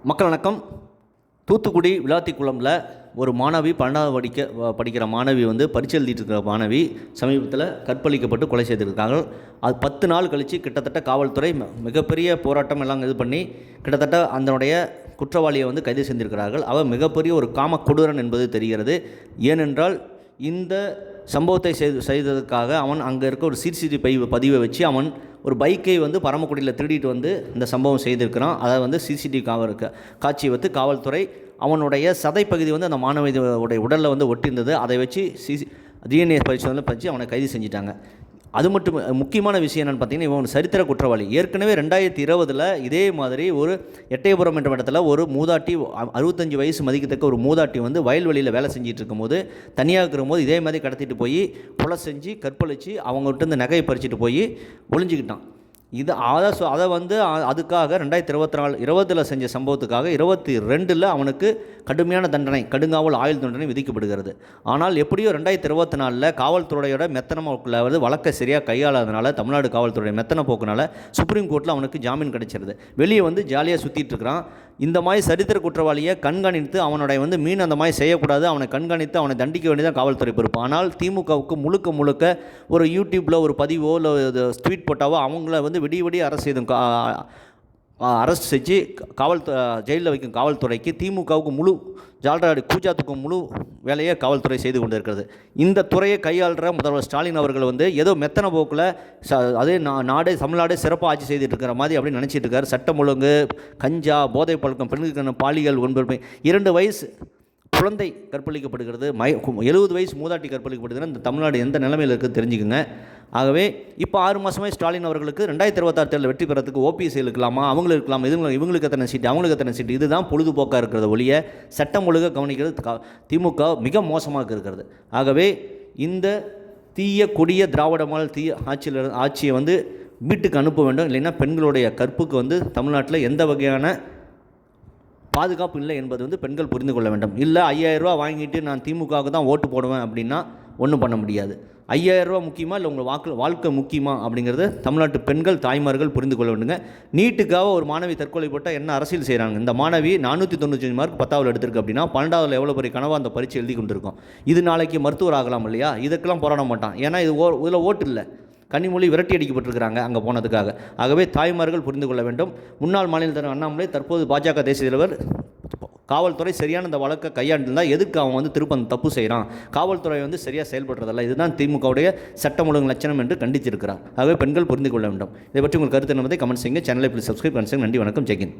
மக்கள் வணக்கம். தூத்துக்குடி விளாத்திக்குளம்ல ஒரு மாணவி 12வது படிக்கிற மாணவி பரீட்சை எழுதிட்டு இருக்கிற மாணவி சமீபத்தில் கற்பழிக்கப்பட்டு கொலை செய்திருக்காங்க. அது 10 நாள் கழித்து கிட்டத்தட்ட காவல்துறை மிகப்பெரிய போராட்டம் எல்லாம் இது பண்ணி கிட்டத்தட்ட அதனுடைய குற்றவாளியை கைது செஞ்சிருக்கிறார்கள். அவர் மிகப்பெரிய ஒரு காம கொடூரன் என்பது தெரிகிறது. ஏனென்றால் இந்த சம்பவத்தை செய்ததற்காக அவன் அங்கே இருக்க ஒரு சிசிடிவி பதிவை வச்சு அவன் ஒரு பைக்கை பரமக்குடியில் திருடிட்டு இந்த சம்பவம் செய்திருக்கிறான். அதை சிசிடிவி காட்சியை காவல்துறை அவனுடைய சதைப்பகுதி அந்த மாணவியுடைய உடலில் ஒட்டியிருந்தது. அதை வச்சு டிஎன்ஏ பரிசோதனை பண்ணி அவனை கைது செஞ்சிட்டாங்க. அது மட்டும் முக்கியமான விஷயம் என்னென்னு பார்த்தீங்கன்னா, இவன் சரித்திர குற்றவாளி. ஏற்கனவே 2020 இதே மாதிரி ஒரு எட்டயபுரம் என்ற இடத்துல ஒரு மூதாட்டி 65 வயசு மதிக்கத்தக்க ஒரு மூதாட்டி வயல்வெளியில் வேலை செஞ்சுட்டு இருக்கும்போது தனியாக இருக்கிறபோது இதே மாதிரி கடத்திட்டு போய் கொலை செஞ்சு கற்பழித்து அவங்ககிட்ட இந்த நகையை பறிச்சுட்டு போய் ஒளிஞ்சிக்கிட்டான். அதை அதுக்காக 2020 செஞ்ச சம்பவத்துக்காக 2022 அவனுக்கு கடுமையான தண்டனை, கடுங்காவல் ஆயுள் தண்டனை விதிக்கப்படுகிறது. ஆனால் எப்படியோ 2024 காவல்துறையோட மெத்தன போக்கில் வழக்கை சரியாக கையாளாதனால, தமிழ்நாடு காவல்துறையோட மெத்தன போக்குனால சுப்ரீம் கோர்ட்டில் அவனுக்கு ஜாமீன் கிடைச்சிருது. வெளியே ஜாலியாக சுற்றிட்டு இருக்கிறான். இந்த மாதிரி சரித்திர குற்றவாளியை கண்காணித்து அவனுடைய மீன் அந்த மாதிரி செய்யக்கூடாது, அவனை கண்காணித்து அவனை தண்டிக்க வேண்டியதான் காவல்துறை பொறுப்பு. ஆனால் திமுகவுக்கு முழுக்க ஒரு யூடியூப்பில் ஒரு பதிவோ இல்லை ட்வீட் போட்டாவோ அவங்கள விடிய அரெஸ்ட் செஞ்சு ஜெயிலில் வைக்கும் காவல்துறைக்கு திமுகவுக்கு முழு ஜால்ராடி கூச்சாத்துக்கும் முழு வேலையை காவல்துறை செய்து கொண்டு இருக்கிறது. இந்த துறையை கையாளுற முதல்வர் ஸ்டாலின் அவர்கள் ஏதோ மெத்தன போக்கில் அதே தமிழ்நாடே சிறப்பாக ஆட்சி செய்துட்டு இருக்கிற மாதிரி அப்படின்னு நினச்சிட்டு இருக்காரு. சட்டம் ஒழுங்கு, கஞ்சா, போதை பழக்கம், பெண்களுக்கான பாலியல் வன்கொடுமை, 2 வயசு குழந்தை கற்பழிக்கப்படுகிறது, 70 வயசு மூதாட்டி கற்பழிக்கப்படுகிறது. இந்த தமிழ்நாடு எந்த நிலைமையில் இருக்குது தெரிஞ்சுக்குங்க. ஆகவே இப்போ 6 மாதமே ஸ்டாலின் அவர்களுக்கு 2026 தேர்தலில் வெற்றி பெறத்துக்கு ஓபிஎஸ் இருக்கலாமா, அவங்களுக்கு இருக்கலாமா, இவங்களுக்கு எத்தனை சீட்டு, அவங்களுக்கு எத்தனை சீட்டு, இதுதான் பொழுதுபோக்காக இருக்கிறத ஒழிய சட்டம் ஒழுங்காக கவனிக்கிறது திமுக மிக மோசமாக இருக்கிறது. ஆகவே இந்த தீய கொடிய திராவிட மாடல் தீய ஆட்சியை வீட்டுக்கு அனுப்ப வேண்டும். இல்லைன்னா பெண்களுடைய கற்புக்கு தமிழ்நாட்டில் எந்த வகையான பாதுகாப்பு இல்லை என்பது பெண்கள் புரிந்து கொள்ள வேண்டும். இல்லை 5000 ரூபா வாங்கிட்டு நான் திமுகவுக்கு தான் ஓட்டு போடுவேன் அப்படின்னா ஒன்றும் பண்ண முடியாது. 5000 ரூபா முக்கியமாக இல்லை உங்கள் வாழ்க்கை முக்கியமா அப்படிங்கிறது தமிழ்நாட்டு பெண்கள் தாய்மார்கள் புரிந்து கொள்ள வேண்டுங்க. நீட்டுக்காக ஒரு மாணவி தற்கொலை போட்டால் என்ன அரசியல் செய்கிறாங்க? இந்த மாணவி 495 மார்க் 10வது எடுத்திருக்கு அப்படின்னா 12வது எவ்வளோ பெரிய கனவாக அந்த பரீட்சை எழுதி கொண்டிருக்கோம். இது நாளைக்கு மருத்துவர் ஆகலாம் இல்லையா? இதுக்கெல்லாம் போராட மாட்டான். ஏன்னா இதில் ஓட்டு இல்லை, கனிமொழி விரட்டி அடிக்கப்பட்டிருக்கிறாங்க அங்கே போனதுக்காக. ஆகவே தாய்மார்கள் புரிந்து கொள்ள வேண்டும். முன்னாள் மாநில தலைவர் அண்ணாமலை, தற்போது பாஜக தேசிய தலைவர், காவல்துறை சரியான இந்த வழக்கை கையாண்டிருந்தால் எதுக்கு அவன் திருப்ப அந்த தப்பு செய்கிறான், காவல்துறை சரியாக செயல்படுறதில்ல, இதுதான் திமுகவுடைய சட்டம் ஒழுங்கு லட்சணம் என்று கண்டித்திருக்கிறார். ஆகவே பெண்கள் புரிந்து கொள்ள வேண்டும். இதை பற்றி உங்கள் கருத்து என்பதை கமெண்ட் செய்யுங்க. சேனலை ப்ளீஸ் சப்ஸ்கிரைப் பண்ணுங்கள். நன்றி, வணக்கம், ஜெய்ஹிந்த்.